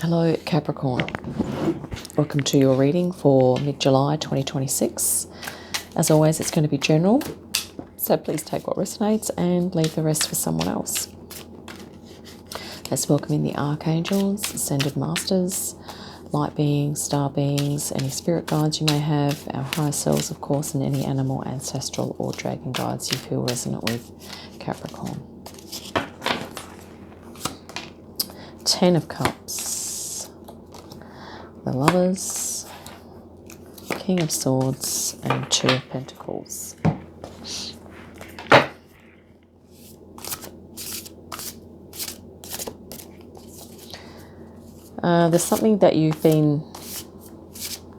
Hello Capricorn, welcome to your reading for mid-July 2026. As always, it's going to be general, so please take what resonates and leave the rest for someone else. Let's welcome in the archangels, ascended masters, light beings, star beings, any spirit guides you may have, our higher selves of course, and any animal, ancestral or dragon guides you feel resonant with, Capricorn. 10 of Cups, the Lovers, King of Swords, and 2 of Pentacles. There's something that you've been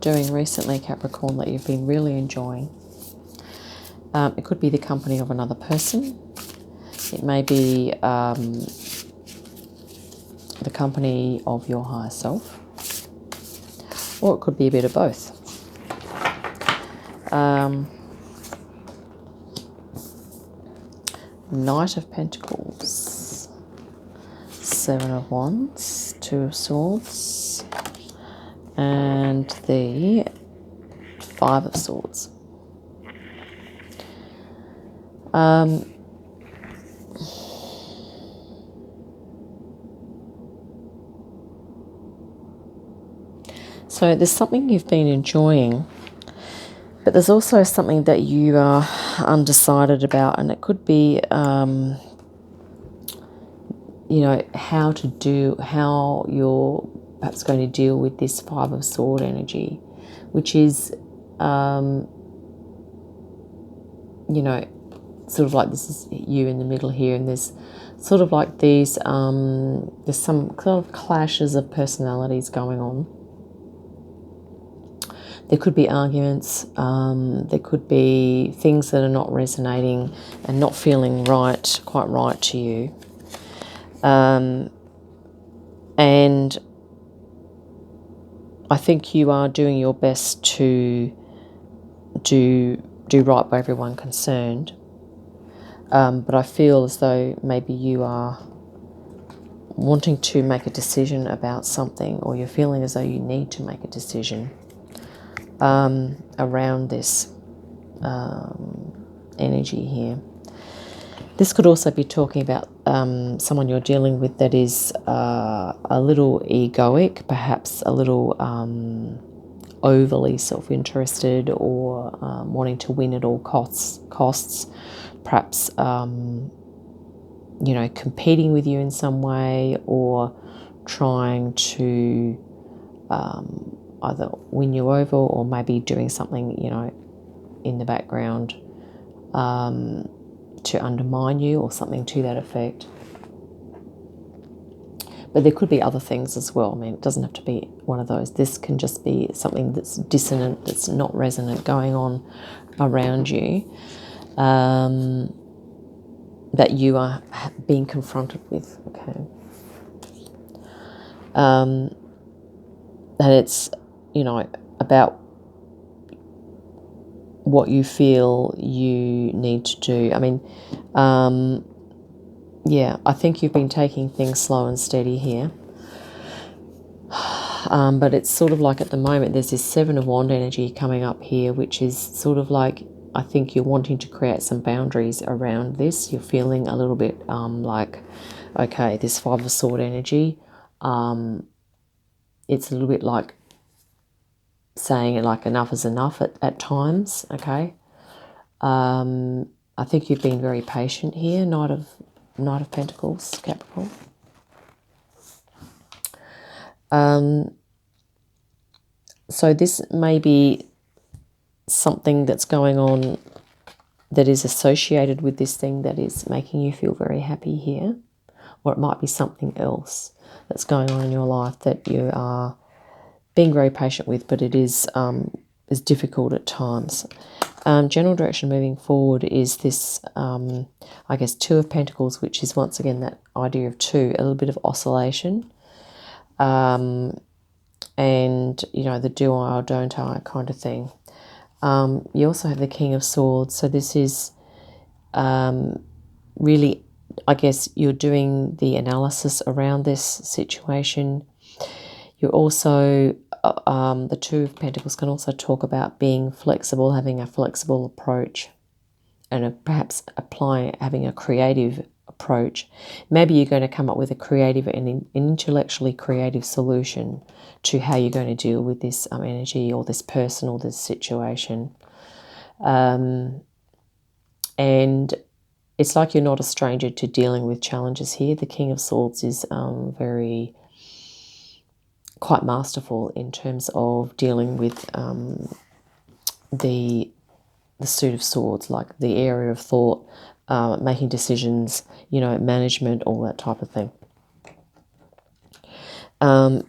doing recently, Capricorn, that you've been really enjoying. It could be the company of another person. It may be the company of your higher self. Or it could be a bit of both. Knight of Pentacles, 7 of Wands, 2 of Swords, and the 5 of Swords. So there's something you've been enjoying, but there's also something that you are undecided about, and it could be, how you're perhaps going to deal with this 5 of Sword energy, which is, sort of like this is you in the middle here, and there's sort of like these, there's some kind of clashes of personalities going on. There could be arguments, there could be things that are not resonating and not feeling quite right to you. And I think you are doing your best to do right by everyone concerned. But I feel as though maybe you are wanting to make a decision about something, or you're feeling as though you need to make a decision around this energy here. This could also be talking about someone you're dealing with that is a little egoic, perhaps a little overly self-interested, or wanting to win at all costs, perhaps competing with you in some way, or trying to either win you over, or maybe doing something, in the background to undermine you, or something to that effect. But there could be other things as well. I mean, it doesn't have to be one of those. This can just be something that's dissonant, that's not resonant, going on around you, that you are being confronted with, okay? And it's, about what you feel you need to do. I mean, I think you've been taking things slow and steady here. But it's sort of like at the moment there's this 7 of Wand energy coming up here, which is sort of like, I think you're wanting to create some boundaries around this. You're feeling a little bit like, okay, this 5 of Sword energy, it's a little bit like saying like enough is enough at times, okay? I think you've been very patient here, Knight of Pentacles, Capricorn. So this may be something that's going on that is associated with this thing that is making you feel very happy here, or it might be something else that's going on in your life that you are being very patient with, but it is difficult at times. General direction moving forward is this, 2 of Pentacles, which is once again that idea of 2, a little bit of oscillation. And, the do I or don't I kind of thing. You also have the King of Swords. So this is really, I guess, you're doing the analysis around this situation. You're also, the Two of Pentacles can also talk about being flexible, having a flexible approach, and perhaps having a creative approach. Maybe you're going to come up with a creative and intellectually creative solution to how you're going to deal with this energy or this person or this situation. And it's like you're not a stranger to dealing with challenges here. The King of Swords is quite masterful in terms of dealing with the Suit of Swords, like the area of thought, making decisions, you know, management, all that type of thing. And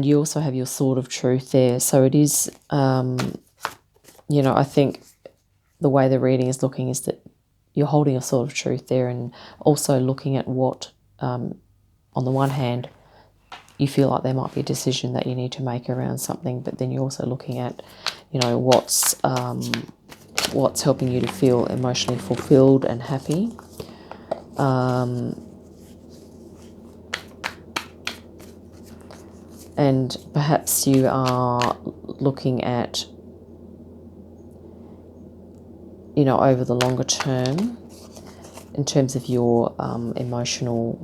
you also have your Sword of Truth there. So it is, you know, I think the way the reading is looking is that you're holding a Sword of Truth there, and also looking at what, on the one hand, you feel like there might be a decision that you need to make around something, but then you're also looking at, you know, what's helping you to feel emotionally fulfilled and happy. And perhaps you are looking at, you know, over the longer term, in terms of your emotional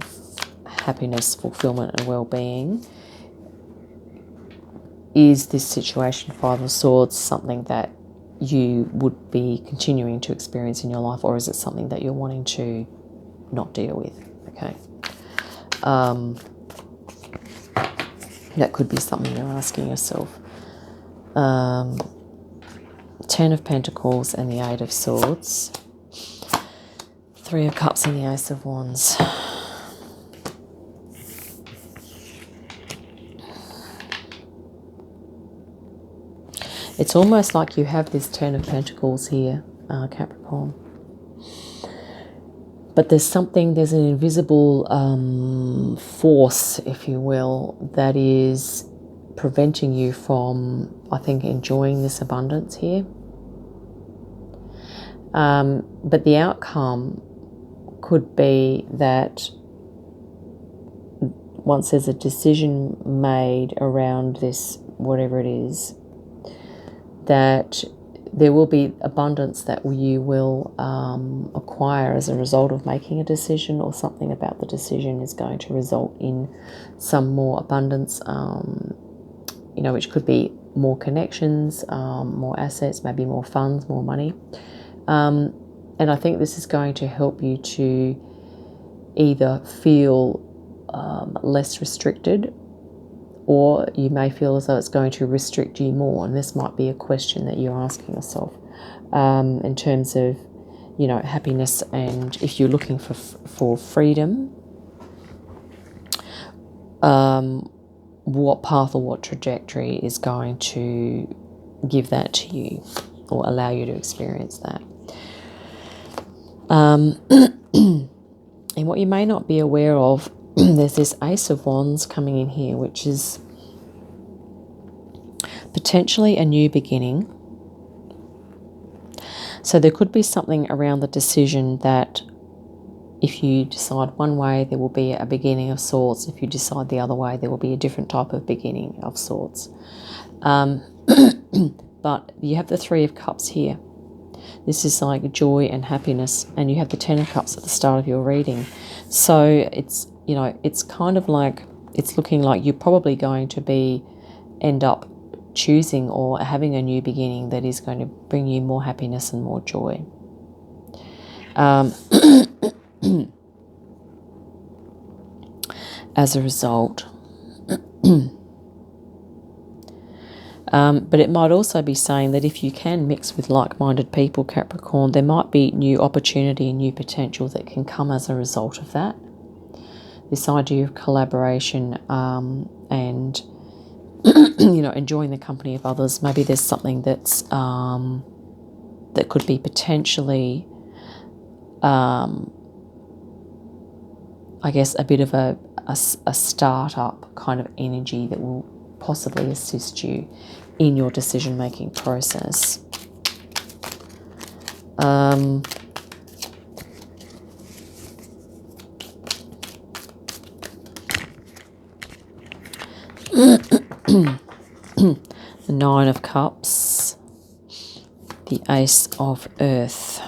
happiness, fulfillment and well-being. Is this situation, Five of Swords, something that you would be continuing to experience in your life, or is it something that you're wanting to not deal with? Okay. That could be something you're asking yourself. 10 of Pentacles and the 8 of Swords. 3 of Cups and the Ace of Wands. It's almost like you have this 10 of Pentacles here, Capricorn. But there's an invisible force, if you will, that is preventing you from, I think, enjoying this abundance here. But the outcome could be that once there's a decision made around this, whatever it is, that there will be abundance that you will acquire as a result of making a decision, or something about the decision is going to result in some more abundance, you know, which could be more connections, more assets, maybe more funds, more money. And I think this is going to help you to either feel less restricted, or you may feel as though it's going to restrict you more. And this might be a question that you're asking yourself in terms of, you know, happiness, and if you're looking for freedom, what path or what trajectory is going to give that to you, or allow you to experience that. And what you may not be aware of, there's this Ace of Wands coming in here, which is potentially a new beginning. So there could be something around the decision that if you decide one way, there will be a beginning of sorts. If you decide the other way, there will be a different type of beginning of sorts. But you have the 3 of Cups here. This is like joy and happiness, and you have the 10 of Cups at the start of your reading. So it's, you know, it's kind of like, it's looking like you're probably going to end up choosing or having a new beginning that is going to bring you more happiness and more joy. As a result. But it might also be saying that if you can mix with like-minded people, Capricorn, there might be new opportunity and new potential that can come as a result of that. This idea of collaboration and you know, enjoying the company of others. Maybe there's something that's that could be potentially, I guess, a bit of a start-up kind of energy that will possibly assist you in your decision-making process. The Nine of Cups, the Ace of Earth,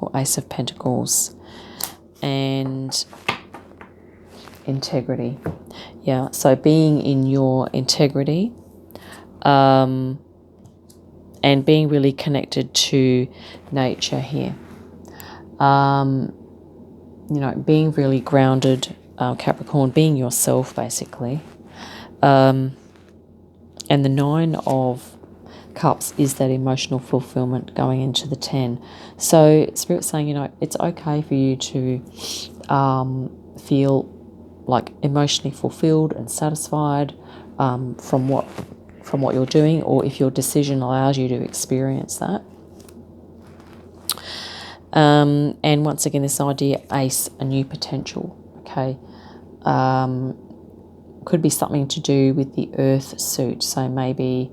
or Ace of Pentacles, and integrity. Yeah, so being in your integrity, and being really connected to nature here. You know, being really grounded, Capricorn, being yourself, basically. And the Nine of Cups is that emotional fulfillment going into the 10. So Spirit's saying, you know, it's okay for you to feel like emotionally fulfilled and satisfied from what you're doing, or if your decision allows you to experience that. And once again, this idea, ace, a new potential, okay? Could be something to do with the earth suit. So maybe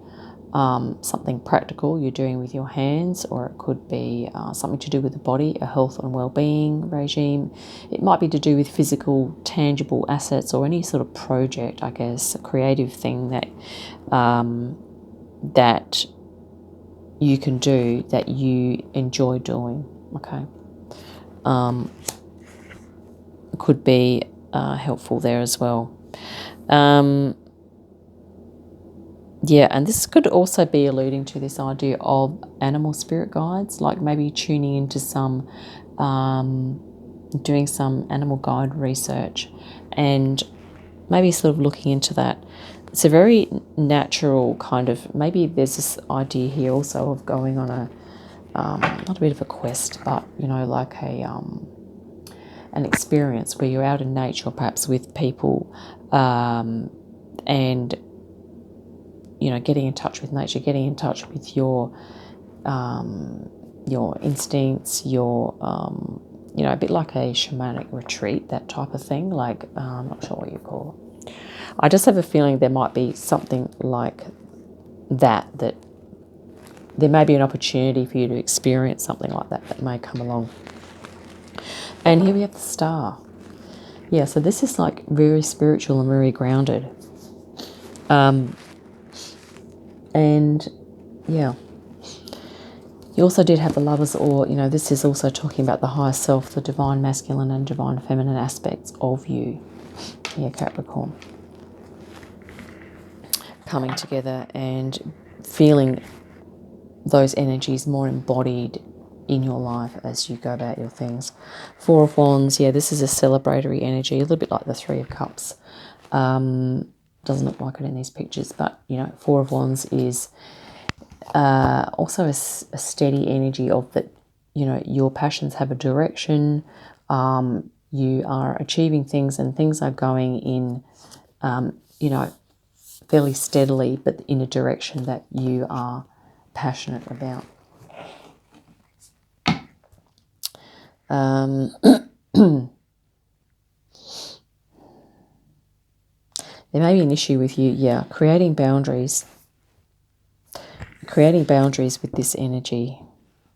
something practical you're doing with your hands, or it could be something to do with the body, a health and well-being regime. It might be to do with physical, tangible assets, or any sort of project, I guess, a creative thing that that you can do that you enjoy doing. Okay, could be helpful there as well. Yeah, and this could also be alluding to this idea of animal spirit guides, like maybe tuning into some, doing some animal guide research, and maybe sort of looking into that. It's a very natural kind of, maybe there's this idea here also of going on a, not a bit of a quest, but, you know, like a, an experience where you're out in nature, perhaps with people, and, you know, getting in touch with nature, getting in touch with your instincts, your, you know, a bit like a shamanic retreat, that type of thing. Like, I'm not sure what you call it. I just have a feeling there might be something like that, that there may be an opportunity for you to experience something like that that may come along. And here we have the Star. Yeah, so this is like very spiritual and very grounded. And yeah, you also did have the Lovers, or, you know, this is also talking about the higher self, the divine masculine and divine feminine aspects of you. Yeah, Capricorn. Coming together and feeling those energies more embodied in your life as you go about your things. Four of Wands, yeah, this is a celebratory energy, a little bit like the Three of Cups. Doesn't look like it in these pictures, but, you know, Four of Wands is also a steady energy of that, you know, your passions have a direction, you are achieving things, and things are going in, you know, fairly steadily, but in a direction that you are passionate about. There may be an issue with you, yeah, creating boundaries with this energy,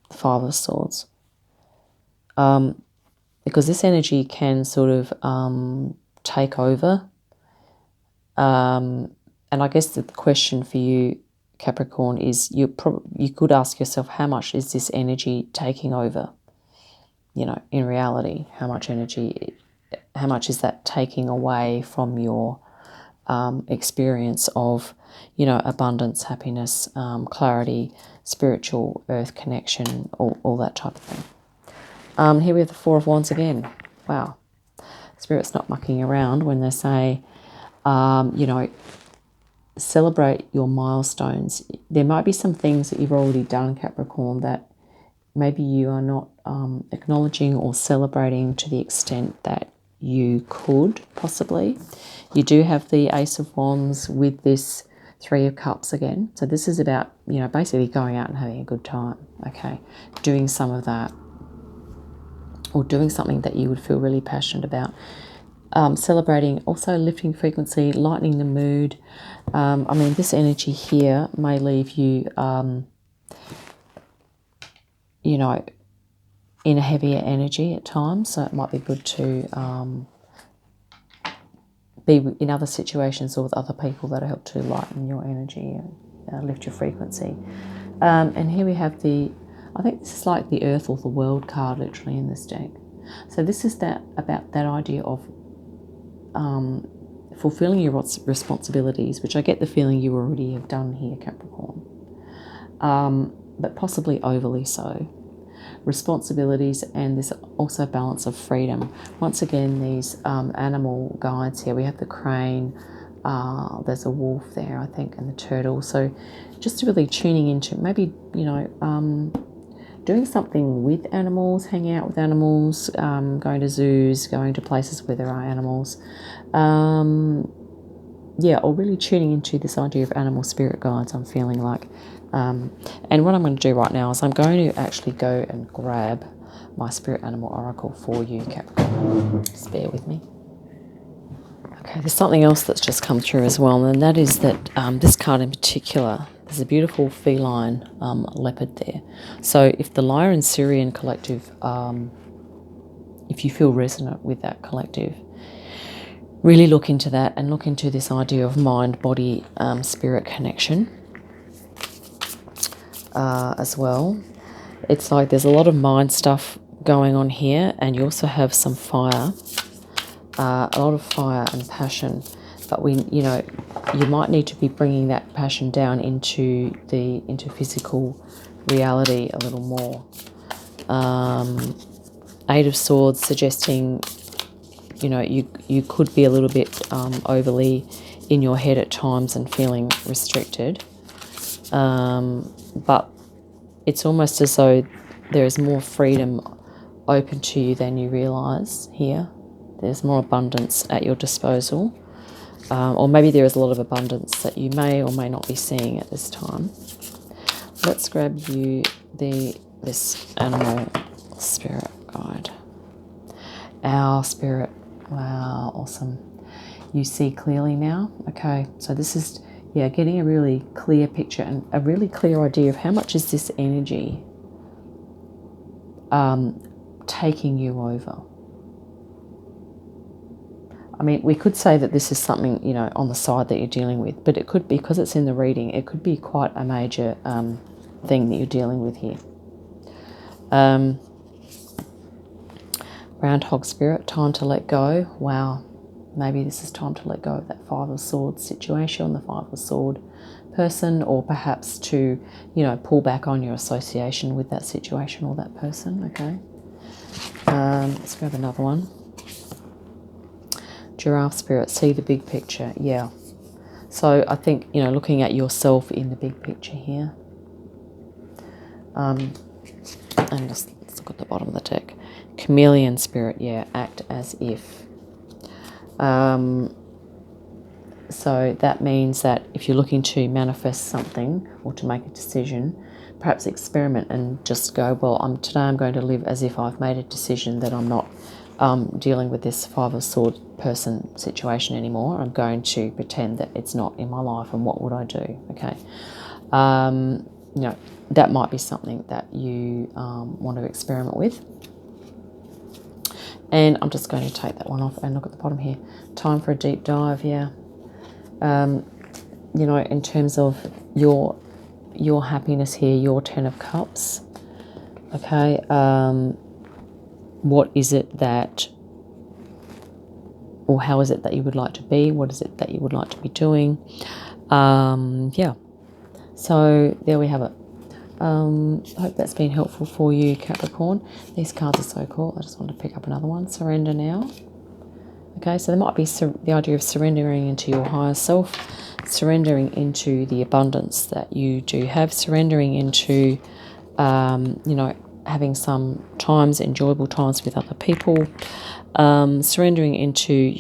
the Five of Swords. Because this energy can sort of take over. And I guess the question for you, Capricorn, is you could ask yourself, how much is this energy taking over? You know, in reality, how much is that taking away from your experience of, you know, abundance, happiness, clarity, spiritual earth connection, all that type of thing. Here we have the Four of Wands again. Wow. Spirit's not mucking around when they say, you know, celebrate your milestones. There might be some things that you've already done, Capricorn, that maybe you are not acknowledging or celebrating to the extent that you could possibly. You do have the Ace of Wands with this Three of Cups again. So this is about, you know, basically going out and having a good time, okay? Doing some of that, or doing something that you would feel really passionate about. Celebrating, also lifting frequency, lightening the mood. I mean, this energy here may leave you, you know, in a heavier energy at times. So it might be good to be in other situations or with other people that help to lighten your energy and lift your frequency. And here we have I think this is like the Earth or the World card literally in this deck. So this is about that idea of fulfilling your responsibilities, which I get the feeling you already have done here, Capricorn, but possibly overly so. Responsibilities and this also balance of freedom. Once again, these animal guides here, we have the crane, there's a wolf there, I think, and the turtle. So just really tuning into maybe, doing something with animals, hanging out with animals, going to zoos, going to places where there are animals. Or really tuning into this idea of animal spirit guides, I'm feeling like. And what I'm going to do right now is I'm going to actually go and grab my spirit animal oracle for you, Capricorn. Just bear with me. Okay, there's something else that's just come through as well, and that is that this card in particular, there's a beautiful feline leopard there. So if the Lyran Syrian collective, if you feel resonant with that collective, really look into that and look into this idea of mind, body, spirit connection as well. It's like there's a lot of mind stuff going on here, and you also have some fire, a lot of fire and passion. But you might need to be bringing that passion down into physical reality a little more. Eight of Swords suggesting, you could be a little bit overly in your head at times and feeling restricted. But it's almost as though there is more freedom open to you than you realise here. There's more abundance at your disposal. Or maybe there is a lot of abundance that you may or may not be seeing at this time. Let's grab you this animal spirit guide. Our spirit. Wow, awesome. You see clearly now? Okay, so this is, getting a really clear picture and a really clear idea of how much is this energy taking you over. I mean, we could say that this is something, on the side that you're dealing with, but it could be, because it's in the reading, it could be quite a major thing that you're dealing with here. Groundhog spirit, time to let go. Wow, maybe this is time to let go of that Five of Swords situation, the Five of Sword person, or perhaps to, pull back on your association with that situation or that person, okay? Let's grab another one. Giraffe spirit, see the big picture. Yeah. So I think, looking at yourself in the big picture here. And just let's look at the bottom of the deck. Chameleon spirit, act as if. So that means that if you're looking to manifest something or to make a decision, perhaps experiment and just go, well, today I'm going to live as if I've made a decision that I'm not dealing with this Five of Swords person situation anymore. I'm going to pretend that it's not in my life, and what would I do? Okay. That might be something that you want to experiment with. And I'm just going to take that one off and look at the bottom here. Time for a deep dive, in terms of your happiness here, your Ten of Cups. Okay. What is it that, or how is it that you would like to be? What is it that you would like to be doing? So there we have it. I hope that's been helpful for you, Capricorn. These cards are so cool. I just want to pick up another one. Surrender now. Okay, so there might be the idea of surrendering into your higher self, surrendering into the abundance that you do have, surrendering into, having some enjoyable times with other people, surrendering into,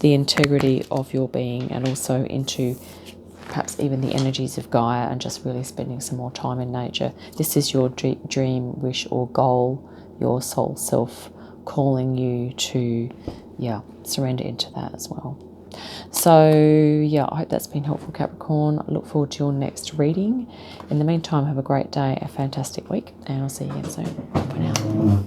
the integrity of your being, and also into perhaps even the energies of Gaia, and just really spending some more time in nature. This is your dream, wish, or goal, your soul self calling you to, surrender into that as well. So, I hope that's been helpful, Capricorn. I look forward to your next reading. In the meantime, have a great day, a fantastic week, and I'll see you again soon. Bye for now.